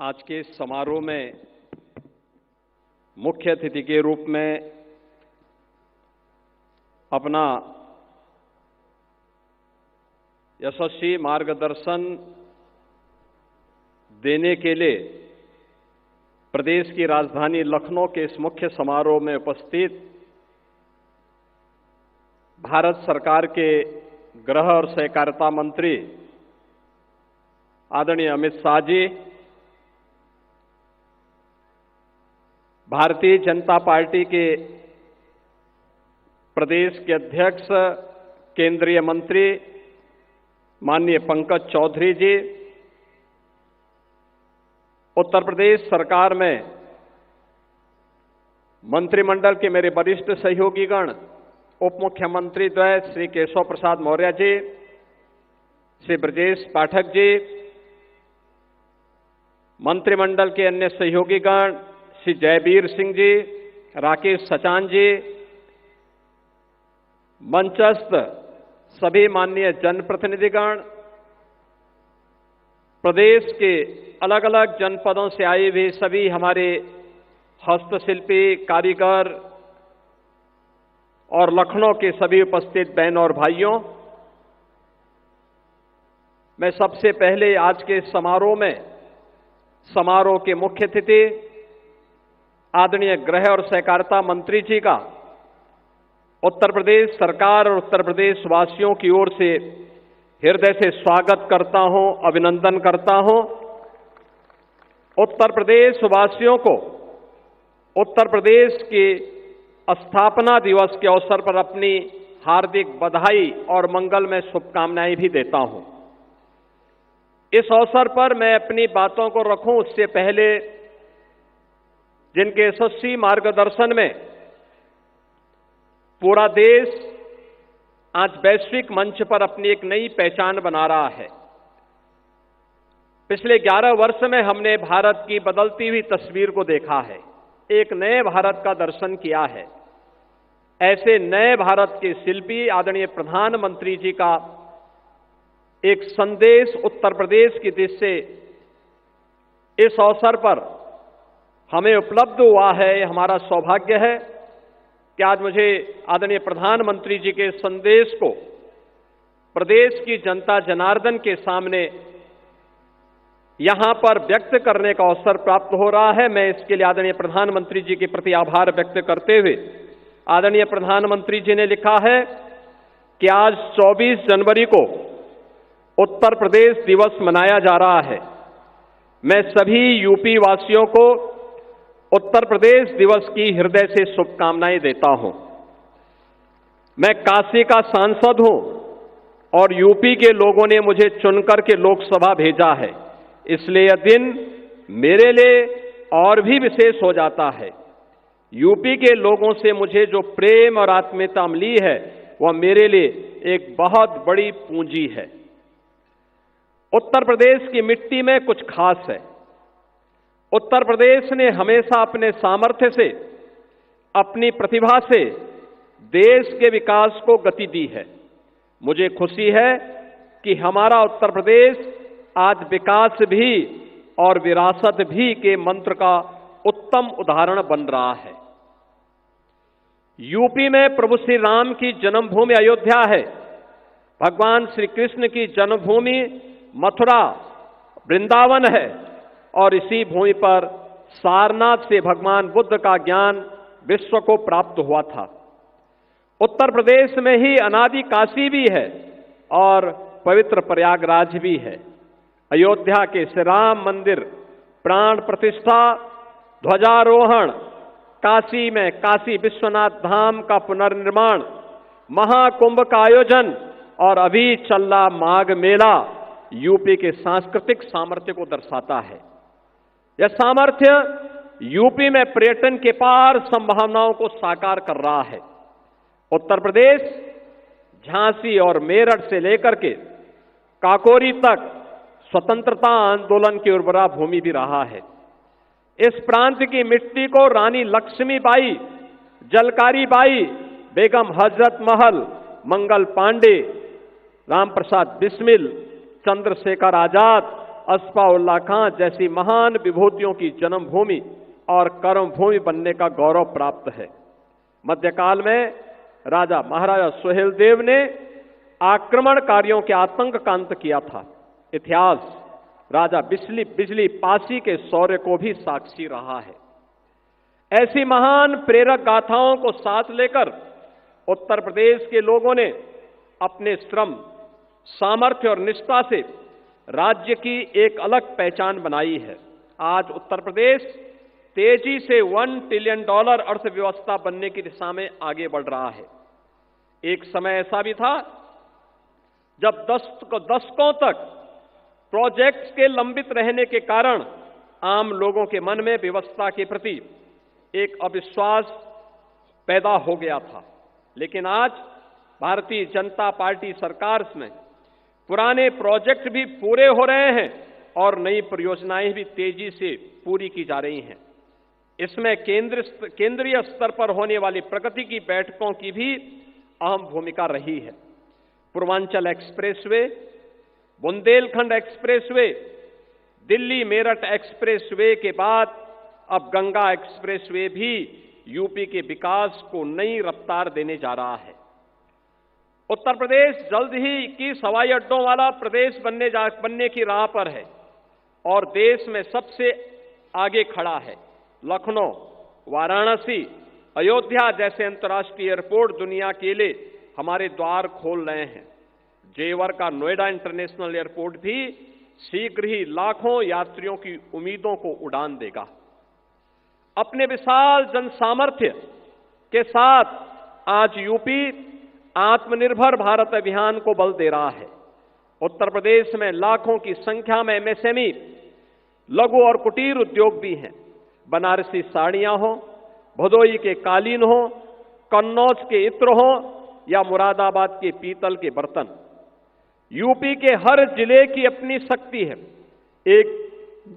आज के समारोह में मुख्य अतिथि के रूप में अपना यशस्वी मार्गदर्शन देने के लिए प्रदेश की राजधानी लखनऊ के इस मुख्य समारोह में उपस्थित भारत सरकार के गृह और सहकारिता मंत्री आदरणीय अमित शाह जी, भारतीय जनता पार्टी के प्रदेश के अध्यक्ष केंद्रीय मंत्री माननीय पंकज चौधरी जी, उत्तर प्रदेश सरकार में मंत्रिमंडल के मेरे वरिष्ठ सहयोगीगण, उप मुख्यमंत्री द्वय श्री केशव प्रसाद मौर्य जी, श्री ब्रजेश पाठक जी, मंत्रिमंडल के अन्य सहयोगीगण श्री जयवीर सिंह जी, राकेश सचान जी, मंचस्थ सभी माननीय जनप्रतिनिधिगण, प्रदेश के अलग अलग जनपदों से आए हुए सभी हमारे हस्तशिल्पी, कारीगर और लखनऊ के सभी उपस्थित बहन और भाइयों, मैं सबसे पहले आज के समारोह के मुख्य अतिथि आदरणीय गृह और सहकारिता मंत्री जी का उत्तर प्रदेश सरकार और उत्तर प्रदेश वासियों की ओर से हृदय से स्वागत करता हूं, अभिनंदन करता हूं। उत्तर प्रदेश वासियों को उत्तर प्रदेश के स्थापना दिवस के अवसर पर अपनी हार्दिक बधाई और मंगलमय शुभकामनाएं भी देता हूं। इस अवसर पर मैं अपनी बातों को रखूं उससे पहले जिनके यशस्वी मार्गदर्शन में पूरा देश आज वैश्विक मंच पर अपनी एक नई पहचान बना रहा है। पिछले 11 वर्ष में हमने भारत की बदलती हुई तस्वीर को देखा है, एक नए भारत का दर्शन किया है। ऐसे नए भारत के शिल्पी आदरणीय प्रधानमंत्री जी का एक संदेश उत्तर प्रदेश की दिशा से इस अवसर पर हमें उपलब्ध हुआ है। हमारा सौभाग्य है कि आज मुझे आदरणीय प्रधानमंत्री जी के संदेश को प्रदेश की जनता जनार्दन के सामने यहां पर व्यक्त करने का अवसर प्राप्त हो रहा है। मैं इसके लिए आदरणीय प्रधानमंत्री जी के प्रति आभार व्यक्त करते हुए, आदरणीय प्रधानमंत्री जी ने लिखा है कि आज 24 जनवरी को उत्तर प्रदेश दिवस मनाया जा रहा है। मैं सभी यूपी वासियों को उत्तर प्रदेश दिवस की हृदय से शुभकामनाएं देता हूं। मैं काशी का सांसद हूं और यूपी के लोगों ने मुझे चुनकर के लोकसभा भेजा है, इसलिए यह दिन मेरे लिए और भी विशेष हो जाता है। यूपी के लोगों से मुझे जो प्रेम और आत्मीयता मिली है वह मेरे लिए एक बहुत बड़ी पूंजी है। उत्तर प्रदेश की मिट्टी में कुछ खास है। उत्तर प्रदेश ने हमेशा अपने सामर्थ्य से, अपनी प्रतिभा से देश के विकास को गति दी है। मुझे खुशी है कि हमारा उत्तर प्रदेश आज विकास भी और विरासत भी के मंत्र का उत्तम उदाहरण बन रहा है। यूपी में प्रभु श्री राम की जन्मभूमि अयोध्या है। भगवान श्री कृष्ण की जन्मभूमि मथुरा, वृंदावन है और इसी भूमि पर सारनाथ से भगवान बुद्ध का ज्ञान विश्व को प्राप्त हुआ था। उत्तर प्रदेश में ही अनादि काशी भी है और पवित्र प्रयागराज भी है। अयोध्या के श्री राम मंदिर प्राण प्रतिष्ठा, ध्वजारोहण, काशी में काशी विश्वनाथ धाम का पुनर्निर्माण, महाकुंभ का आयोजन और अभी चल रहा माघ मेला यूपी के सांस्कृतिक सामर्थ्य को दर्शाता है। यह सामर्थ्य यूपी में पर्यटन के पार संभावनाओं को साकार कर रहा है। उत्तर प्रदेश झांसी और मेरठ से लेकर के काकोरी तक स्वतंत्रता आंदोलन की उर्वरा भूमि भी रहा है। इस प्रांत की मिट्टी को रानी लक्ष्मीबाई, जलकारी बाई, बेगम हजरत महल, मंगल पांडे, राम प्रसाद बिस्मिल, चंद्रशेखर आजाद, अस्फाउल्लाह खां जैसी महान विभूतियों की जन्मभूमि और कर्मभूमि बनने का गौरव प्राप्त है। मध्यकाल में राजा महाराजा सुहेलदेव ने आक्रमणकारियों के आतंक का अंत किया था। इतिहास राजा बिजली पासी के शौर्य को भी साक्षी रहा है। ऐसी महान प्रेरक गाथाओं को साथ लेकर उत्तर प्रदेश के लोगों ने अपने श्रम, सामर्थ्य और निष्ठा से राज्य की एक अलग पहचान बनाई है। आज उत्तर प्रदेश तेजी से $1 ट्रिलियन अर्थव्यवस्था बनने की दिशा में आगे बढ़ रहा है। एक समय ऐसा भी था जब दशकों तक प्रोजेक्ट्स के लंबित रहने के कारण आम लोगों के मन में व्यवस्था के प्रति एक अविश्वास पैदा हो गया था। लेकिन आज भारतीय जनता पार्टी सरकार में पुराने प्रोजेक्ट भी पूरे हो रहे हैं और नई परियोजनाएं भी तेजी से पूरी की जा रही हैं। इसमें केंद्रीय स्तर पर होने वाली प्रगति की बैठकों की भी अहम भूमिका रही है। Purvanchal expressway, Bundelkhand expressway, Delhi Meerut expressway के बाद अब गंगा एक्सप्रेसवे भी यूपी के विकास को नई रफ्तार देने जा रहा है। उत्तर प्रदेश जल्द ही 21 हवाई अड्डों वाला प्रदेश बनने की राह पर है और देश में सबसे आगे खड़ा है। लखनऊ, वाराणसी, अयोध्या जैसे अंतर्राष्ट्रीय एयरपोर्ट दुनिया के लिए हमारे द्वार खोल रहे हैं। जेवर का नोएडा इंटरनेशनल एयरपोर्ट भी शीघ्र ही लाखों यात्रियों की उम्मीदों को उड़ान देगा। अपने विशाल जनसामर्थ्य के साथ आज यूपी आत्मनिर्भर भारत अभियान को बल दे रहा है। उत्तर प्रदेश में लाखों की संख्या में एमएसएमई, लघु और कुटीर उद्योग भी हैं। बनारसी साड़ियां हो, भदोई के कालीन हो, कन्नौज के इत्र हो या मुरादाबाद के पीतल के बर्तन, यूपी के हर जिले की अपनी शक्ति है। एक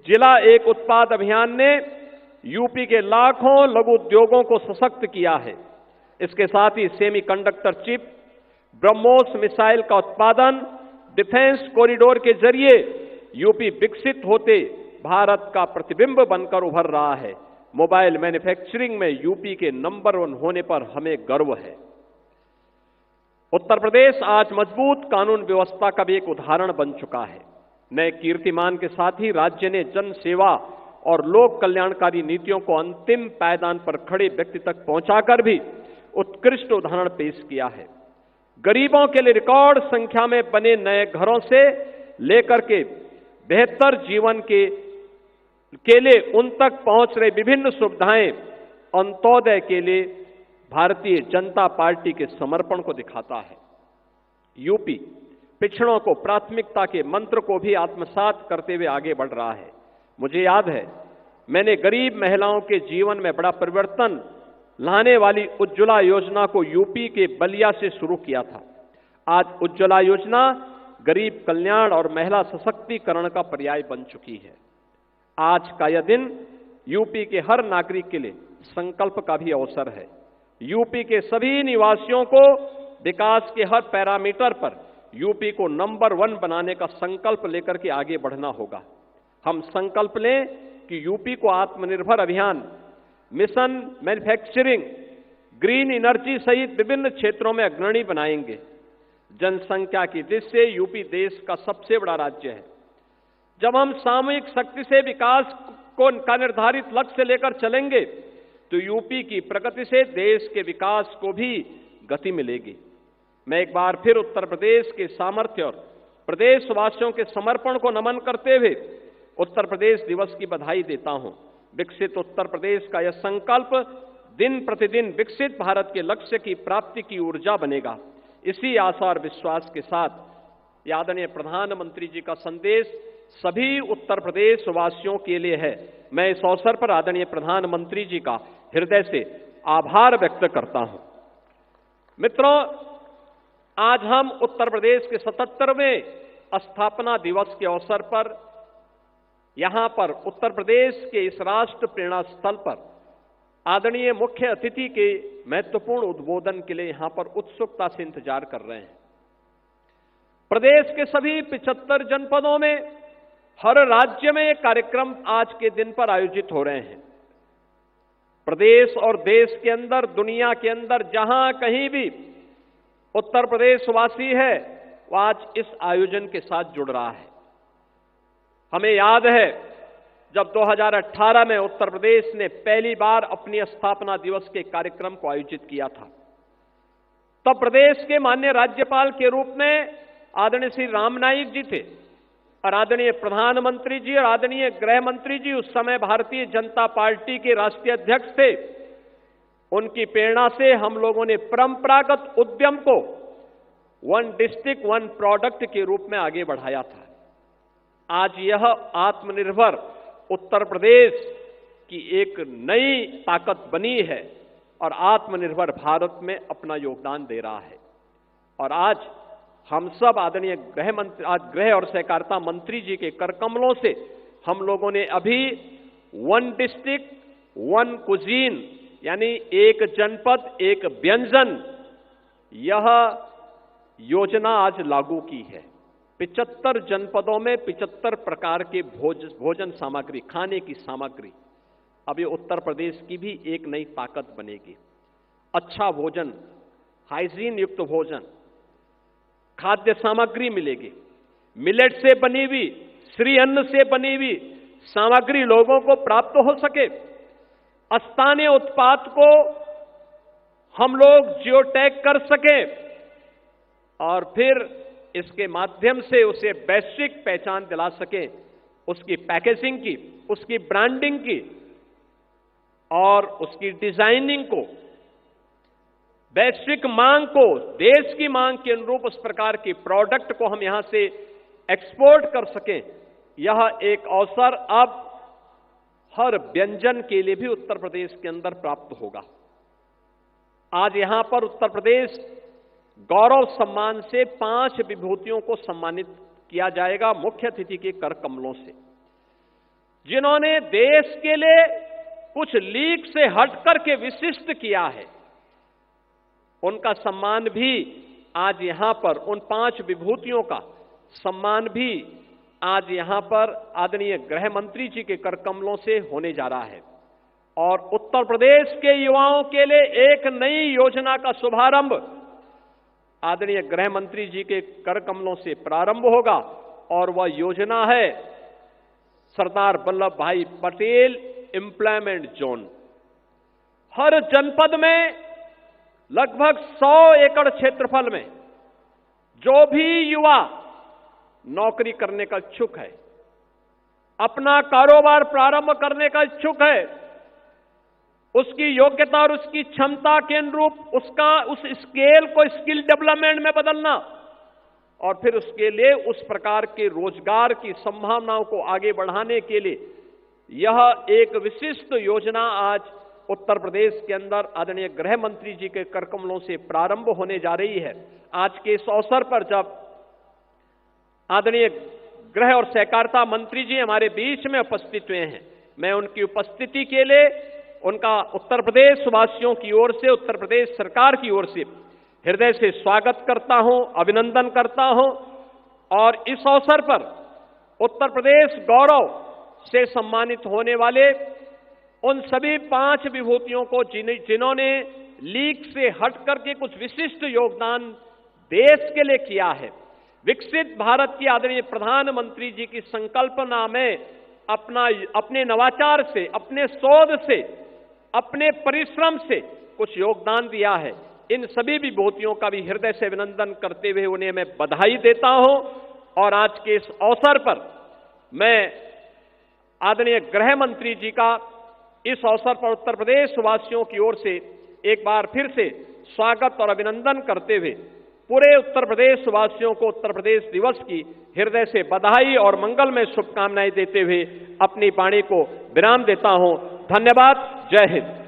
जिला एक उत्पाद अभियान ने यूपी के लाखों लघु उद्योगों को सशक्त किया है। इसके साथ ही सेमीकंडक्टर चिप, ब्रह्मोस मिसाइल का उत्पादन, डिफेंस कॉरिडोर के जरिए यूपी विकसित होते भारत का प्रतिबिंब बनकर उभर रहा है। मोबाइल मैन्युफैक्चरिंग में यूपी के नंबर 1 होने पर हमें गर्व है। उत्तर प्रदेश आज मजबूत कानून व्यवस्था का भी एक उदाहरण बन चुका है। नए कीर्तिमान के साथ ही राज्य ने जन सेवा और लोक कल्याणकारी नीतियों को अंतिम पायदान पर खड़े व्यक्ति तक पहुंचाकर भी उत्कृष्ट उदाहरण पेश किया है। गरीबों के लिए रिकॉर्ड संख्या में बने नए घरों से लेकर के बेहतर जीवन के लिए उन तक पहुंच रही विभिन्न सुविधाएं अंत्योदय के लिए भारतीय जनता पार्टी के समर्पण को दिखाता है। यूपी पिछड़ों को प्राथमिकता के मंत्र को भी आत्मसात करते हुए आगे बढ़ रहा है। मुझे याद है, मैंने गरीब महिलाओं के जीवन में बड़ा परिवर्तन लाने वाली उज्ज्वला योजना को यूपी के बलिया से शुरू किया था। आज उज्ज्वला योजना गरीब कल्याण और महिला सशक्तिकरण का पर्याय बन चुकी है। आज का यह दिन यूपी के हर नागरिक के लिए संकल्प का भी अवसर है। यूपी के सभी निवासियों को विकास के हर पैरामीटर पर यूपी को नंबर 1 बनाने का संकल्प लेकर के आगे बढ़ना होगा। हम संकल्प लें कि यूपी को आत्मनिर्भर अभियान, मिशन मैन्युफैक्चरिंग, ग्रीन एनर्जी सहित विभिन्न क्षेत्रों में अग्रणी बनाएंगे। जनसंख्या की दृष्टि से यूपी देश का सबसे बड़ा राज्य है। जब हम सामूहिक शक्ति से विकास का निर्धारित लक्ष्य लेकर चलेंगे तो यूपी की प्रगति से देश के विकास को भी गति मिलेगी। मैं एक बार फिर उत्तर प्रदेश के सामर्थ्य और प्रदेशवासियों के समर्पण को नमन करते हुए उत्तर प्रदेश दिवस की बधाई देता हूं। विकसित उत्तर प्रदेश का यह संकल्प दिन प्रतिदिन विकसित भारत के लक्ष्य की प्राप्ति की ऊर्जा बनेगा। इसी आशा और विश्वास के साथ आदरणीय प्रधानमंत्री जी का संदेश सभी उत्तर प्रदेश वासियों के लिए है। मैं इस अवसर पर आदरणीय प्रधानमंत्री जी का हृदय से आभार व्यक्त करता हूं। मित्रों, आज हम उत्तर प्रदेश के 77वें स्थापना दिवस के अवसर पर यहां पर उत्तर प्रदेश के इस राष्ट्र प्रेरणा स्थल पर आदरणीय मुख्य अतिथि के महत्वपूर्ण उद्बोधन के लिए यहां पर उत्सुकता से इंतजार कर रहे हैं। प्रदेश के सभी 75 जनपदों में हर राज्य में ये कार्यक्रम आज के दिन पर आयोजित हो रहे हैं। प्रदेश और देश के अंदर, दुनिया के अंदर जहां कहीं भी उत्तर प्रदेश वासी है, वो आज इस आयोजन के साथ जुड़ रहा है। हमें याद है जब 2018 में उत्तर प्रदेश ने पहली बार अपनी स्थापना दिवस के कार्यक्रम को आयोजित किया था, तब प्रदेश के माननीय राज्यपाल के रूप में आदरणीय श्री राम नाईक जी थे और आदरणीय प्रधानमंत्री जी और आदरणीय गृह मंत्री जी उस समय भारतीय जनता पार्टी के राष्ट्रीय अध्यक्ष थे। उनकी प्रेरणा से हम लोगों ने परंपरागत उद्यम को वन डिस्ट्रिक्ट वन प्रोडक्ट के रूप में आगे बढ़ाया था। आज यह आत्मनिर्भर उत्तर प्रदेश की एक नई ताकत बनी है और आत्मनिर्भर भारत में अपना योगदान दे रहा है। और आज हम सब आदरणीय गृह और सहकारिता मंत्री जी के कर कमलों से हम लोगों ने अभी वन डिस्ट्रिक्ट वन कुजीन यानी एक जनपद एक व्यंजन, यह योजना आज लागू की है। 75 जनपदों में 75 प्रकार के भोजन सामग्री, खाने की सामग्री, अब ये उत्तर प्रदेश की भी एक नई ताकत बनेगी। अच्छा भोजन, हाइजीन युक्त भोजन, खाद्य सामग्री मिलेगी। मिलेट से बनी हुई, श्री अन्न से बनी हुई सामग्री लोगों को प्राप्त हो सके। स्थानीय उत्पाद को हम लोग जियो टैग कर सकें और फिर इसके माध्यम से उसे वैश्विक पहचान दिला सकें, उसकी पैकेजिंग की, उसकी ब्रांडिंग की और उसकी डिजाइनिंग को, वैश्विक मांग को, देश की मांग के अनुरूप उस प्रकार की प्रोडक्ट को हम यहां से एक्सपोर्ट कर सकें। यह एक अवसर अब हर व्यंजन के लिए भी उत्तर प्रदेश के अंदर प्राप्त होगा। आज यहां पर उत्तर प्रदेश गौरव सम्मान से 5 विभूतियों को सम्मानित किया जाएगा मुख्य अतिथि के कर कमलों से, जिन्होंने देश के लिए कुछ लीक से हट करके विशिष्ट किया है। उनका सम्मान भी आज यहां पर, उन 5 विभूतियों का सम्मान भी आज यहां पर आदरणीय गृह मंत्री जी के कर कमलों से होने जा रहा है। और उत्तर प्रदेश के युवाओं के लिए एक नई योजना का शुभारंभ आदरणीय गृह मंत्री जी के कर कमलों से प्रारंभ होगा और वह योजना है सरदार वल्लभ भाई पटेल एम्प्लॉयमेंट जोन। हर जनपद में लगभग 100 एकड़ क्षेत्रफल में जो भी युवा नौकरी करने का इच्छुक है, अपना कारोबार प्रारंभ करने का इच्छुक है, उसकी योग्यता और उसकी क्षमता के अनुरूप उस स्केल को स्किल डेवलपमेंट में बदलना और फिर उसके लिए उस प्रकार के रोजगार की संभावनाओं को आगे बढ़ाने के लिए यह एक विशिष्ट योजना आज उत्तर प्रदेश के अंदर आदरणीय गृह मंत्री जी के कर कमलों से प्रारंभ होने जा रही है। आज के इस अवसर पर जब आदरणीय गृह और सहकारिता मंत्री जी हमारे बीच में उपस्थित हुए हैं, मैं उनकी उपस्थिति के लिए उनका उत्तर प्रदेश वासियों की ओर से, उत्तर प्रदेश सरकार की ओर से हृदय से स्वागत करता हूं, अभिनंदन करता हूं। और इस अवसर पर उत्तर प्रदेश गौरव से सम्मानित होने वाले उन सभी 5 विभूतियों को जिन्होंने लीक से हट करके कुछ विशिष्ट योगदान देश के लिए किया है, विकसित भारत की आदरणीय प्रधानमंत्री जी की संकल्पना में अपने नवाचार से, अपने शोध से, अपने परिश्रम से कुछ योगदान दिया है, इन सभी विभूतियों का भी हृदय से अभिनंदन करते हुए उन्हें मैं बधाई देता हूं। और आज के इस अवसर पर मैं आदरणीय गृह मंत्री जी का इस अवसर पर उत्तर प्रदेश वासियों की ओर से एक बार फिर से स्वागत और अभिनंदन करते हुए पूरे उत्तर प्रदेश वासियों को उत्तर प्रदेश दिवस की हृदय से बधाई और मंगलमय शुभकामनाएं देते हुए अपनी वाणी को विराम देता हूं। धन्यवाद। जय हिंद।